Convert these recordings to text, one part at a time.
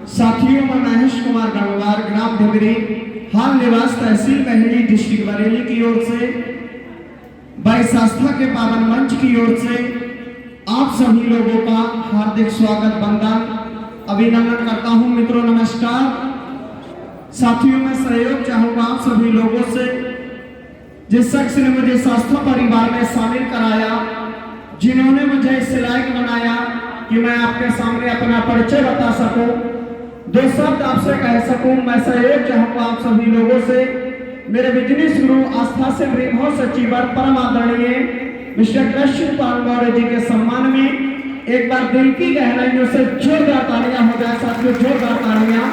साथियों, मैं महेश कुमार गंगवार, ग्राम ढिबरी, हाल निवास, तहसील महली, डिस्ट्रिक्ट बरेली की ओर से भाई आस्था के पावन मंच की ओर से आप सभी लोगों का हार्दिक स्वागत, वंदन, अभिनंदन करता हूं। मित्रों नमस्कार। साथियों, मैं सहयोग चाहूंगा आप सभी लोगों से। जिस शख्स ने मुझे आस्था परिवार में शामिल कराया, जिन्होंने मुझे इस लायक बनाया कि मैं आपके सामने अपना परिचय बता सकूं, दो शब्द आपसे कह सकूं, मैं सहयोग चाहूंगा आप सभी लोगों से। मेरे बिजनेस गुरु आस्था से विभाव सचिवर परम आदरणीय मिस्टर कृष्ण पाल मौर्य जी के सम्मान में एक बार दिल की गहराइयों से जोरदार तालियां हो जाए। साथियों, जोरदार तालियां।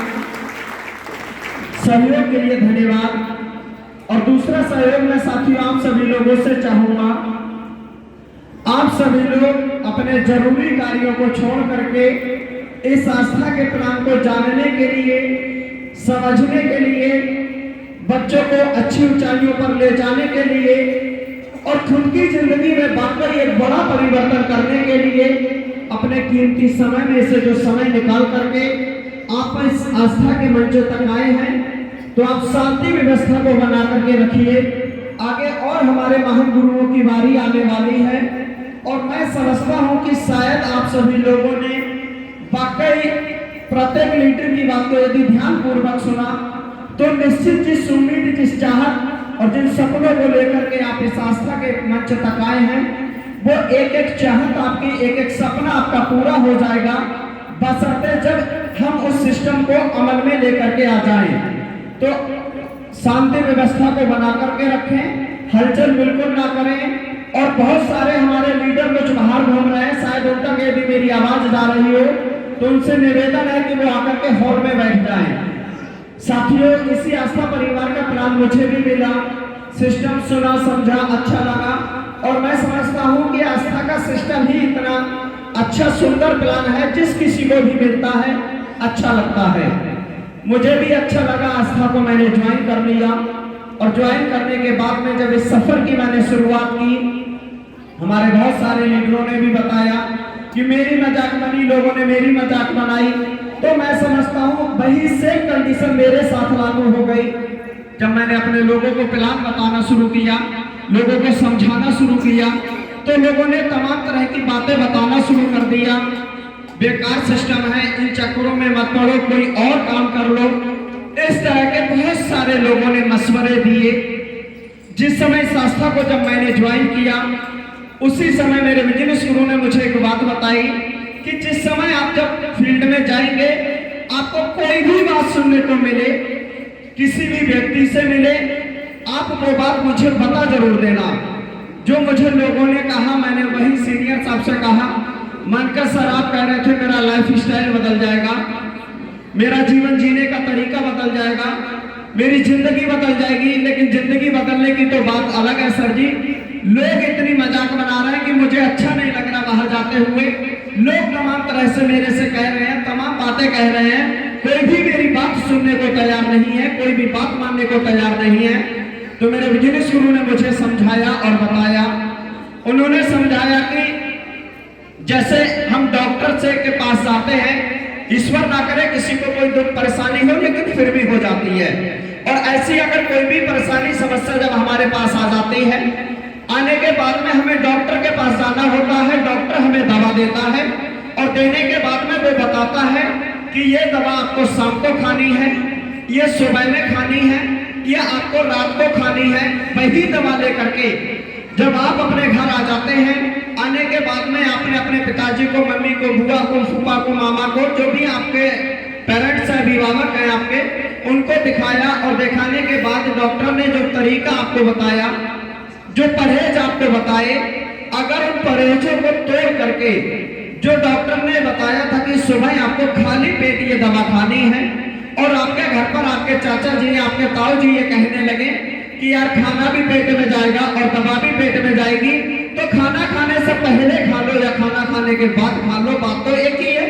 सहयोग के लिए धन्यवाद। और दूसरा सहयोग मैं साथियों आप सभी लोगों से चाहूंगा, आप सभी लोग अपने जरूरी कार्यों को छोड़ करके इस आस्था के प्राण को जानने के लिए, समझने के लिए, बच्चों को अच्छी ऊंचाइयों पर ले जाने के लिए और खुद की जिंदगी में वाकई एक बड़ा परिवर्तन करने के लिए अपने कीमती समय में से जो समय निकाल करके आप इस आस्था के मंच तक आए हैं, तो आप शांति व्यवस्था को बना करके रखिए। आगे और हमारे महान गुरुओं की बारी आने वाली है और मैं समझता हूं कि शायद आप सभी लोगों ने वाकई प्रत्येक लीडर की बात को यदि ध्यान पूर्वक सुना तो निश्चित जिस उम्मीद, जिस चाहत और जिन सपनों को लेकर के आप इस आस्था के मंच तक आए हैं, वो एक एक चाहत आपकी, एक एक सपना आपका पूरा हो जाएगा, बशर्ते जब हम उस सिस्टम को अमल में लेकर के आ जाएं। तो शांति व्यवस्था को बना करके रखें, हलचल बिल्कुल ना करें। और बहुत सारे हमारे लीडर कुछ बाहर घूम रहे हैं, शायद उन तक यदि मेरी आवाज जा रही हो तो उनसे निवेदन है कि वो आकर के हॉल में बैठ जाएं। साथियों, इसी आस्था परिवार का प्लान मुझे भी मिला, सिस्टम सुना, समझा, अच्छा लगा और मैं समझता हूं कि आस्था का सिस्टम ही इतना अच्छा सुंदर प्लान है, जिस किसी को भी मिलता है अच्छा लगता है। मुझे भी अच्छा लगा, आस्था को मैंने ज्वाइन कर लिया और ज्वाइन करने के बाद में जब इस सफर की मैंने शुरुआत की, हमारे बहुत सारे लीडरों ने भी बताया कि मेरी मजाक बनी, लोगों ने मेरी मजाक बनाई, तो मैं समझता हूं वही सेम कंडीशन मेरे साथ लागू हो गई। जब मैंने अपने लोगों को प्लान बताना शुरू किया, लोगों को समझाना शुरू किया, तो लोगों ने तमाम तरह की बातें बताना शुरू कर दिया। बेकार सिस्टम है, इन चक्करों में मत पड़ो, कोई और काम कर लो। इस तरह के बहुत सारे लोगों ने मशवरे दिए। जिस समय आस्था को जब मैंने ज्वाइन किया, उसी समय मेरे बिजनेस गुरु ने मुझे एक बात बताई कि जिस समय आप जब फील्ड में जाएंगे, आपको कोई भी बात सुनने को मिले, किसी भी व्यक्ति से मिले, आप वो बात मुझे बता जरूर देना। जो मुझे लोगों ने कहा, मैंने वही सीनियर साहब से कहा। मनकर सर, आप कह रहे थे मेरा लाइफ स्टाइल बदल जाएगा, मेरा जीवन जीने का तरीका बदल जाएगा, मेरी जिंदगी बदल जाएगी। लेकिन जिंदगी बदलने की तो बात अलग है सर जी। लोग इतनी मजाक बना रहे हैं कि मुझे अच्छा नहीं लग रहा बाहर जाते हुए। लोग तमाम तरह से मेरे से कह रहे हैं, तमाम बातें कह रहे हैं, कोई भी मेरी बात सुनने को तैयार नहीं है, कोई भी बात मानने को तैयार नहीं है। तो मेरे बिजनेस गुरु ने मुझे समझाया और बताया। उन्होंने समझाया कि जैसे हम डॉक्टर से के पास जाते हैं, ईश्वर ना करे किसी को कोई दुख परेशानी हो, लेकिन फिर भी हो जाती है। और ऐसी अगर कोई भी परेशानी, समस्या जब हमारे पास आ जाती है, आने के बाद में हमें डॉक्टर के पास जाना होता है। डॉक्टर हमें दवा देता है और देने के बाद में वो बताता है कि ये दवा आपको शाम को खानी है, ये सुबह में खानी है, ये आपको रात को खानी है। वही दवा लेकर के जब आप अपने घर आ जाते हैं, आने के बाद में आपने अपने पिताजी को, मम्मी को, बुआ को, फूफा को, मामा को, जो भी आपके पेरेंट्स हैं, अभिभावक हैं आपके, उनको दिखाया और दिखाने के बाद डॉक्टर ने जो तरीका आपको बताया, जो परहेज आपको बताए, अगर उन परहेजों को तोड़ करके, जो डॉक्टर ने बताया था कि सुबह आपको खाली पेट ये दवा खानी है, और आपके घर पर आपके चाचा जी, आपके ताऊ जी ये कहने लगे कि यार खाना भी पेट में जाएगा और दवा भी पेट में जाएगी, तो खाना खाने से पहले खा लो या खाना खाने के बाद खा लो। बात तो एक ही है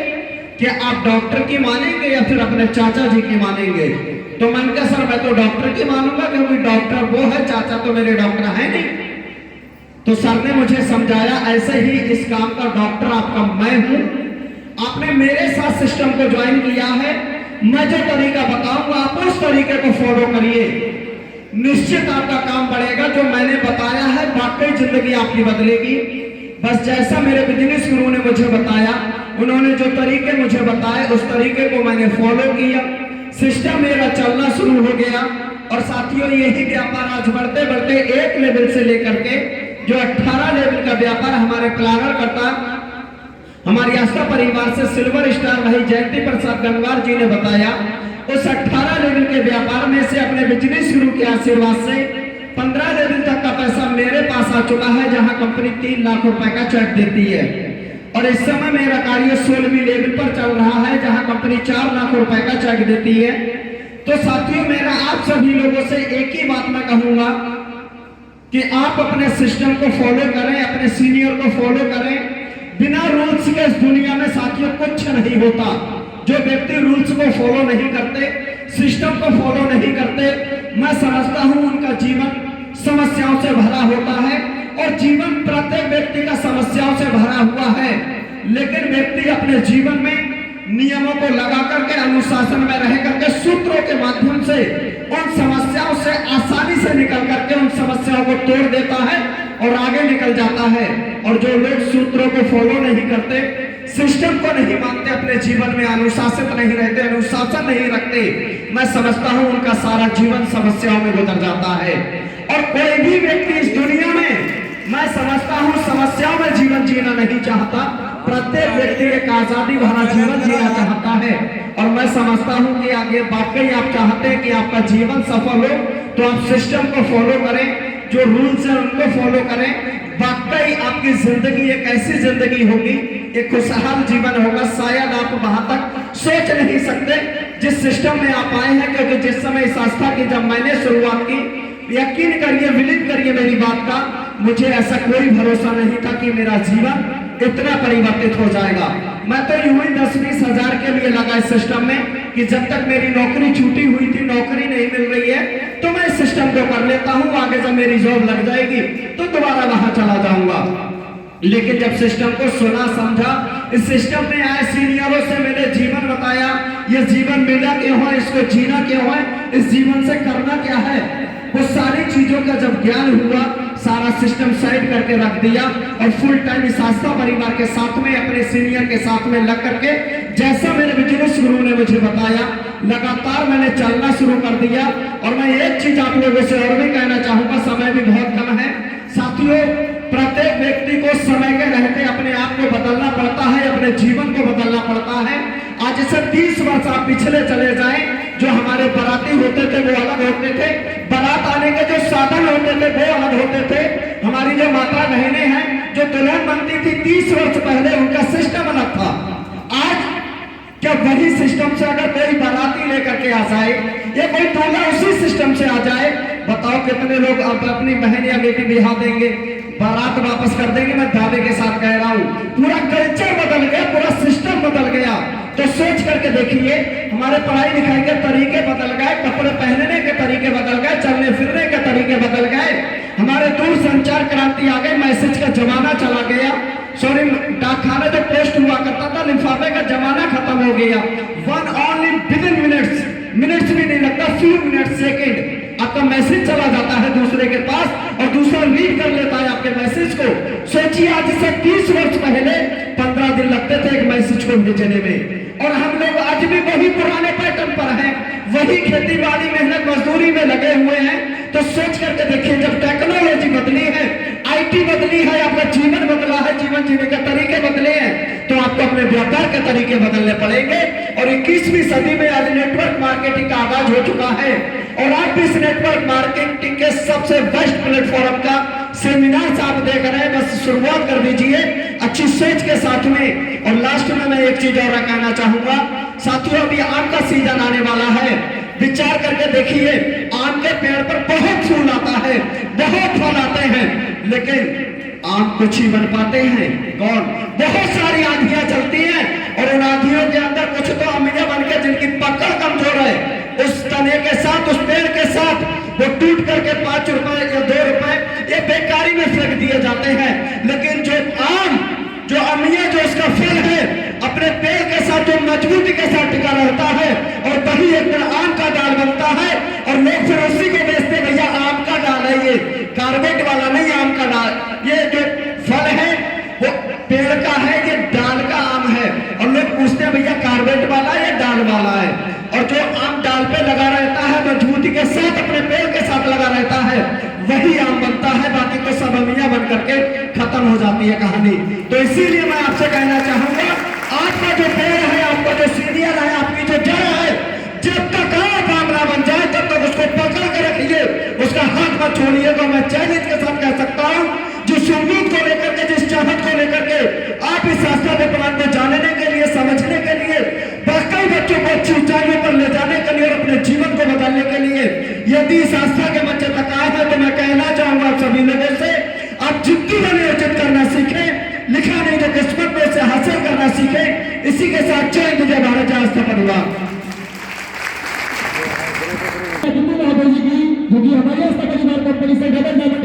कि आप डॉक्टर की मानेंगे या फिर अपने चाचा जी की मानेंगे। तो मन का सर, मैं तो डॉक्टर की मानूंगा क्योंकि डॉक्टर वो है, चाचा तो मेरे डॉक्टर है नहीं। तो सर ने मुझे समझाया, ऐसे ही इस काम का डॉक्टर आपका मैं हूं। आपने मेरे साथ सिस्टम को ज्वाइन किया है मैं जो तरीका बताऊंगा आप उस तरीके को फॉलो करिए, निश्चित आपका काम बढ़ेगा। जो मैंने बताया है वाकई जिंदगी आपकी बदलेगी। बस जैसा मेरे बिजनेस गुरु ने मुझे बताया, उन्होंने जो तरीके मुझे बताए उस तरीके को मैंने फॉलो किया, सिस्टम मेरा चलना शुरू हो गया। और साथियों, यही व्यापार आज बढ़ते बढ़ते एक लेवल से लेकर के जो 18 लेवल का व्यापार हमारे प्लानर करता, हमारी आस्था परिवार से सिल्वर स्टार भाई जयंती प्रसाद गंगवार जी ने बताया, उस 18 लेवल के व्यापार में से अपने बिजनेस गुरु के आशीर्वाद से 15 लेवल तक का पैसा मेरे पास आ चुका है, जहां कंपनी 3 लाख रुपए का चेक देती है। और इस समय मेरा कार्य 16वीं लेवल पर चल रहा है, जहां कंपनी 4 लाख रुपए का चेक देती है। तो साथियों, मेरा आप सभी लोगों से एक ही बात मैं कहूंगा कि आप अपने सिस्टम को फॉलो करें, अपने सीनियर को फॉलो करें। बिना रूल्स के इस दुनिया में साथियों कुछ नहीं होता। जो व्यक्ति रूल्स को फॉलो नहीं करते, सिस्टम को फॉलो नहीं करते, मैं समझता हूं उनका जीवन समस्याओं से भरा होता है। और जीवन प्रत्येक व्यक्ति का समस्याओं से भरा हुआ है, लेकिन व्यक्ति अपने जीवन में नियमों को लगा करके, अनुशासन में रह करके, सूत्रों के माध्यम से उन समस्याओं से आसानी से निकल करके उन समस्याओं को तोड़ देता है और आगे निकल जाता है। और जो लोग सूत्रों को फॉलो नहीं करते, सिस्टम को नहीं मानते, अपने जीवन में अनुशासित नहीं रहते, अनुशासन नहीं रखते, मैं समझता हूं उनका सारा जीवन समस्याओं में गुजर जाता है। और कोई भी व्यक्ति इस दुनिया में, मैं समझता हूं, समस्याओं में जीवन जीना नहीं चाहता। प्रत्येक व्यक्ति एक आजादी भरा जीवन जीना चाहता है। और मैं समझता हूं कि आगे वाकई आप चाहते हैं कि आपका जीवन सफल हो, तो आप सिस्टम को फॉलो करें, जो रूल्स है उनको फॉलो करें। वाकई आपकी जिंदगी एक ऐसी जिंदगी होगी, एक खुशहाल जीवन होगा। शायद आप वहां तक सोच नहीं सकते जिस सिस्टम में आप आए हैं, क्योंकि जिस समय इस आस्था की जब मैंने शुरुआत की, यकीन करिए, विलिप करिए मेरी बात का, मुझे ऐसा कोई भरोसा नहीं था कि मेरा जीवन इतना परिवर्तित हो जाएगा। मैं तो यूं ही 10-20 हजार के लिए लगा इस सिस्टम में कि जब तक मेरी नौकरी छूटी हुई थी, नौकरी नहीं मिल रही है, तो मैं इस सिस्टम को कर लेता हूं, आगे जब मेरी जॉब लग जाएगी तो दोबारा वहां चला जाऊंगा। लेकिन जब सिस्टम को सुना, समझा, इस सिस्टम में आए सीनियरों से मैंने जीवन बताया, ये जीवन मिला क्यों है, इसको जीना क्यों है, इस जीवन से करना क्या है, वो सारी चीजों का जब ज्ञान हुआ, सारा सिस्टम साइड करके रख दिया और फुल टाइम इस आस्था परिवार के साथ में, अपने सीनियर के साथ में लग करके, जैसा मेरे बिजनेस गुरु ने मुझे बताया, लगातार मैंने चलना शुरू कर दिया। और मैं एक चीज आप लोगों से और भी कहना चाहूंगा, समय भी बहुत कम है साथियों, प्रत्येक व्यक्ति को समय के रहते अपने आप को बदलना पड़ता है, अपने जीवन को बदलना पड़ता है। आज से 30 वर्ष आप पिछले चले जाएं, जो हमारे बाराती होते थे वो अलग होते थे, बारात आने के जो साधन होते थे वो अलग होते थे। हमारी जो माता बहनें हैं, जो दुल्हन बनती थी 30 वर्ष पहले, उनका सिस्टम अलग था। आज क्या वही सिस्टम से अगर कोई बाराती लेकर के आ जाए या कोई दूल्हा उसी सिस्टम से आ जाए, बताओ कितने लोग अब अपनी बहन या बेटी बिहा देंगे, बारात वापस कर देंगे। मैं दावे के साथ कह रहा हूँ, पूरा कल्चर बदल गया, पूरा सिस्टम बदल गया। तो सोच करके देखिए, हमारे पढ़ाई लिखाई के तरीके बदल गए, कपड़े पहनने के तरीके बदल गए, चलने फिरने के तरीके बदल गए, हमारे दूर संचार क्रांति आ गई, मैसेज का जमाना चला गया। सॉरी, डाकखाने जो पोस्ट हुआ करता था, लिफाफे का जमाना खत्म हो गया। वन ओनली विदिन मिनट्स भी नहीं लगता, फ्यू मिनट, सेकेंड आपका मैसेज चला जाता है दूसरे के पास और दूसरा रीड कर लेता है आपके मैसेज को। सोचिए, आज से 30 वर्ष पहले 15 दिन लगते थे एक मैसेज को भेजने में, और हम लोग आज भी वही पुराने पैटर्न पर हैं, वही खेती बाड़ी, मेहनत मजदूरी में लगे हुए हैं। तो सोच करके देखिए, जब टेक्नोलॉजी बदली है, आईटी बदली है, आपका जीवन बदला है, जीवन जीने के तरीके बदले हैं, तो आपको अपने व्यापार के तरीके बदलने पड़ेंगे। और 21वीं सदी में आज नेटवर्क मार्केटिंग का आगाज हो चुका है, और आप इस नेटवर्क मार्केटिंग के सबसे बेस्ट प्लेटफॉर्म का सेमिनार आप देख रहे हैं। बस शुरुआत कर दीजिए अच्छी सोच के साथ में। और लास्ट में मैं एक चीज और कहना चाहूंगा साथियों, अभी आम का सीजन आने वाला है। विचार करके देखिए, आम के पेड़ पर बहुत फूल आता है, बहुत फल आते हैं, लेकिन आम कुछ ही बन पाते हैं कौन? बहुत सारी आंधियां चलती हैं, और उन आंधियों के अंदर कुछ तो अमिया बन के जिनकी पकड़ कमजोर है, उस तने के साथ, उस पेड़ के साथ वो टूट करके 5 रुपए या 2 रुपए ये बेकारी में फेंक दिए जाते हैं। लेकिन जो आम, जो अमिया, जो उसका फल है, अपने पेड़ के साथ जो मजबूती के साथ टिका रहता है और आकार वाला है, और जो आम डाल पे लगा रहता है मजबूती के साथ अपने पेड़ के साथ लगा रहता है वही आम बनता है, बाकी तो सब अमियां बन करके खत्म हो जाती है कहानी। तो इसीलिए मैं आपसे कहना चाहूंगा, आपका जो पेड़ है, आपका जो सीनियर है, आपकी जो जड़ है, जब तक आप आम ना बन जाए तब तक उसको पकड़ के रखिए, उसका हाथ मत छोड़िएगा। मैं चैलेंज के साथ कह सकता हूं, जिस उम्मीद को लेकर के, जिस चाहत को लेकर के आप इस आस्था के प्लान को जानने के लिए, समझने के लिए, वाकई बच्चों को अच्छी ऊंचाइयों पर ले जाने के लिए और अपने जीवन को बदलने के लिए यदि इस आस्था के मंच तक आए हैं, तो मैं कहना चाहूंगा आप सभी लोगों से, आप जिंदगी में नियोजित करना सीखें, लिखा नहीं तो किस्मत में से हासिल करना सीखें। इसी के साथ जय हिंद, जय भारत, जय आस्था परिवार। जो कि हमारी आस्था परिवार कंपनी से डबल डायमंड